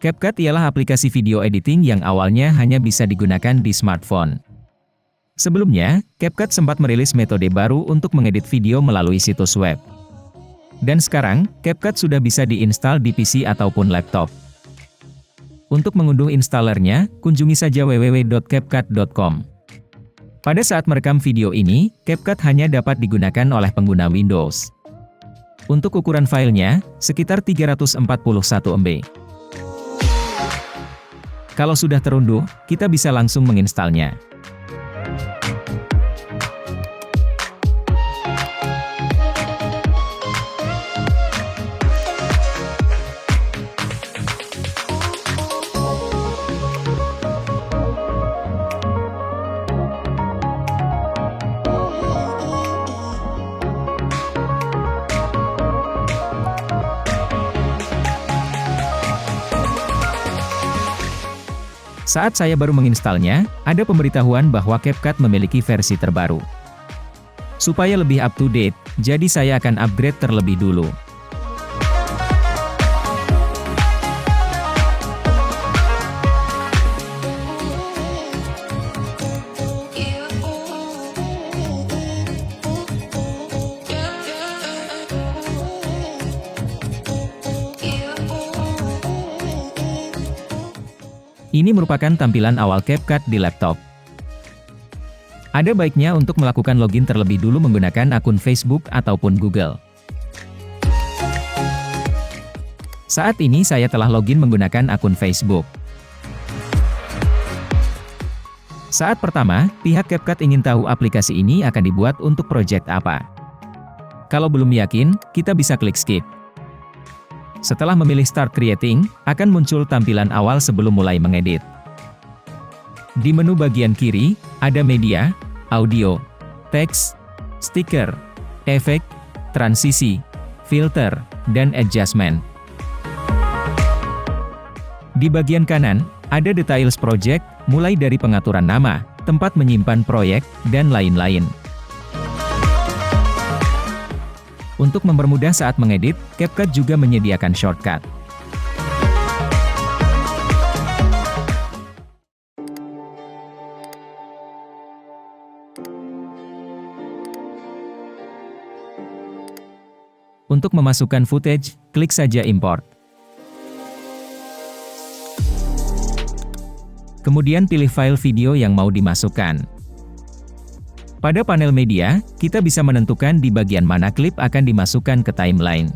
CapCut ialah aplikasi video editing yang awalnya hanya bisa digunakan di smartphone. Sebelumnya, CapCut sempat merilis metode baru untuk mengedit video melalui situs web. Dan sekarang, CapCut sudah bisa diinstal di PC ataupun laptop. Untuk mengunduh installernya, kunjungi saja www.capcut.com. Pada saat merekam video ini, CapCut hanya dapat digunakan oleh pengguna Windows. Untuk ukuran filenya, sekitar 341 MB. Kalau sudah terunduh, kita bisa langsung menginstalnya. Saat saya baru menginstalnya, ada pemberitahuan bahwa CapCut memiliki versi terbaru. Supaya lebih up to date, jadi saya akan upgrade terlebih dulu. Ini merupakan tampilan awal CapCut di laptop. Ada baiknya untuk melakukan login terlebih dulu menggunakan akun Facebook ataupun Google. Saat ini saya telah login menggunakan akun Facebook. Saat pertama, pihak CapCut ingin tahu aplikasi ini akan dibuat untuk proyek apa. Kalau belum yakin, kita bisa klik skip. Setelah memilih Start Creating, akan muncul tampilan awal sebelum mulai mengedit. Di menu bagian kiri, ada media, audio, teks, stiker, efek, transisi, filter, dan adjustment. Di bagian kanan, ada details project, mulai dari pengaturan nama, tempat menyimpan proyek, dan lain-lain. Untuk mempermudah saat mengedit, CapCut juga menyediakan shortcut. Untuk memasukkan footage, klik saja Import. Kemudian pilih file video yang mau dimasukkan. Pada panel media, kita bisa menentukan di bagian mana klip akan dimasukkan ke timeline.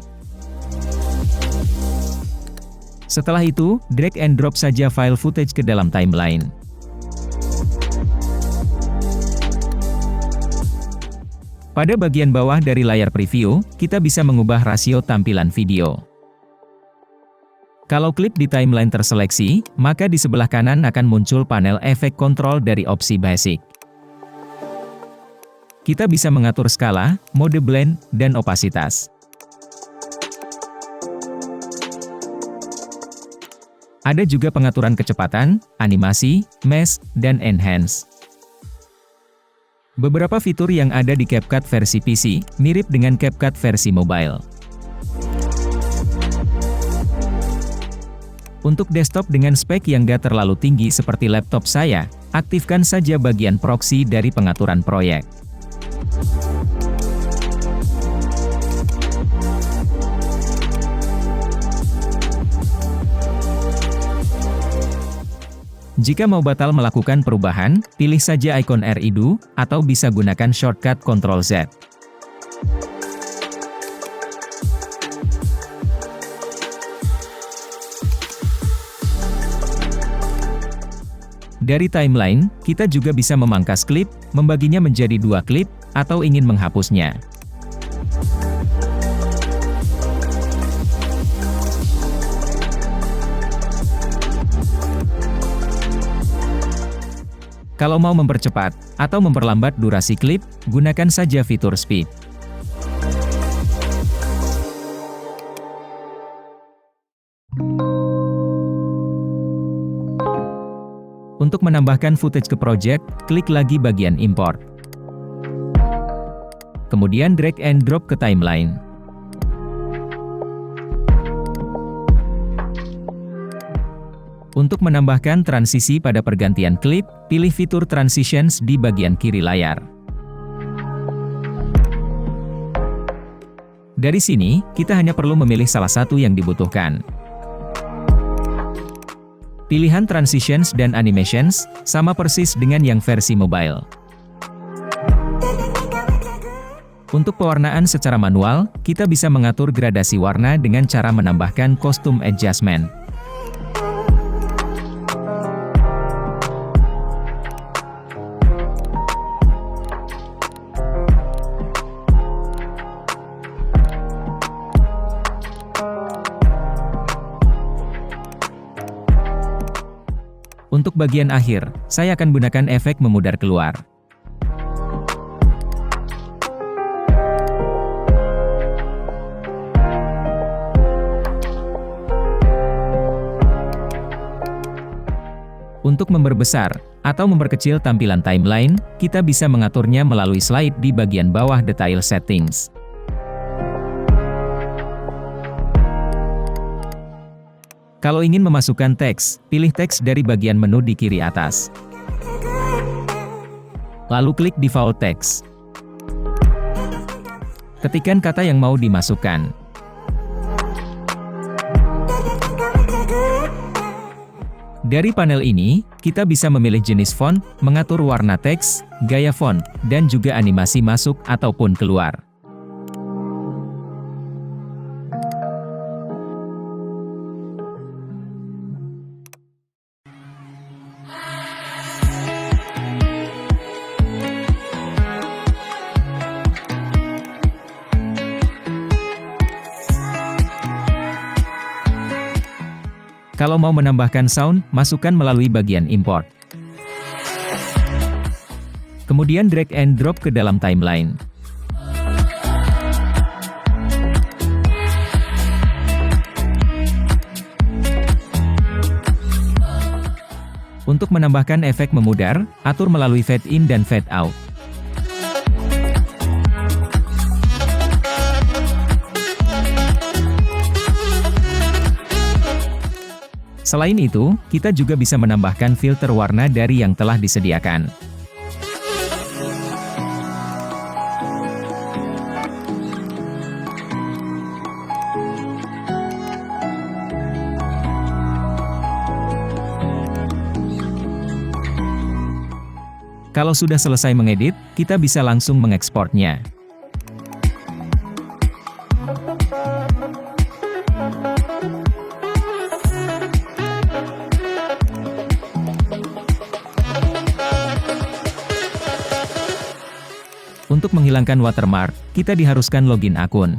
Setelah itu, drag and drop saja file footage ke dalam timeline. Pada bagian bawah dari layar preview, kita bisa mengubah rasio tampilan video. Kalau klip di timeline terseleksi, maka di sebelah kanan akan muncul panel efek kontrol dari opsi basic. Kita bisa mengatur skala, mode blend, dan opasitas. Ada juga pengaturan kecepatan, animasi, mesh, dan enhance. Beberapa fitur yang ada di CapCut versi PC, mirip dengan CapCut versi mobile. Untuk desktop dengan spek yang gak terlalu tinggi seperti laptop saya, aktifkan saja bagian proxy dari pengaturan proyek. Jika mau batal melakukan perubahan, pilih saja ikon redo, atau bisa gunakan shortcut Ctrl Z. Dari timeline, kita juga bisa memangkas klip, membaginya menjadi 2 klip, atau ingin menghapusnya. Kalau mau mempercepat atau memperlambat durasi klip, gunakan saja fitur speed. Untuk menambahkan footage ke project, klik lagi bagian import. Kemudian drag and drop ke timeline. Untuk menambahkan transisi pada pergantian klip, pilih fitur Transitions di bagian kiri layar. Dari sini, kita hanya perlu memilih salah satu yang dibutuhkan. Pilihan Transitions dan Animations sama persis dengan yang versi mobile. Untuk pewarnaan secara manual, kita bisa mengatur gradasi warna dengan cara menambahkan Custom Adjustment. Untuk bagian akhir, saya akan gunakan efek memudar keluar. Untuk memperbesar atau memperkecil tampilan timeline, kita bisa mengaturnya melalui slide di bagian bawah Detail Settings. Kalau ingin memasukkan teks, pilih teks dari bagian menu di kiri atas. Lalu klik Default Text. Ketikkan kata yang mau dimasukkan. Dari panel ini, kita bisa memilih jenis font, mengatur warna teks, gaya font, dan juga animasi masuk ataupun keluar. Kalau mau menambahkan sound, masukkan melalui bagian import. Kemudian drag and drop ke dalam timeline. Untuk menambahkan efek memudar, atur melalui fade in dan fade out. Selain itu, kita juga bisa menambahkan filter warna dari yang telah disediakan. Kalau sudah selesai mengedit, kita bisa langsung mengekspornya. Untuk menghilangkan watermark, kita diharuskan login akun.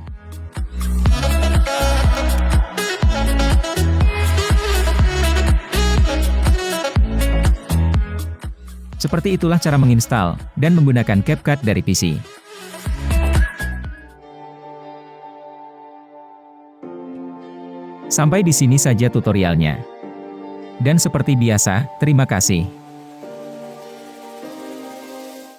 Seperti itulah cara menginstal dan menggunakan CapCut dari PC. Sampai di sini saja tutorialnya. Dan seperti biasa, terima kasih.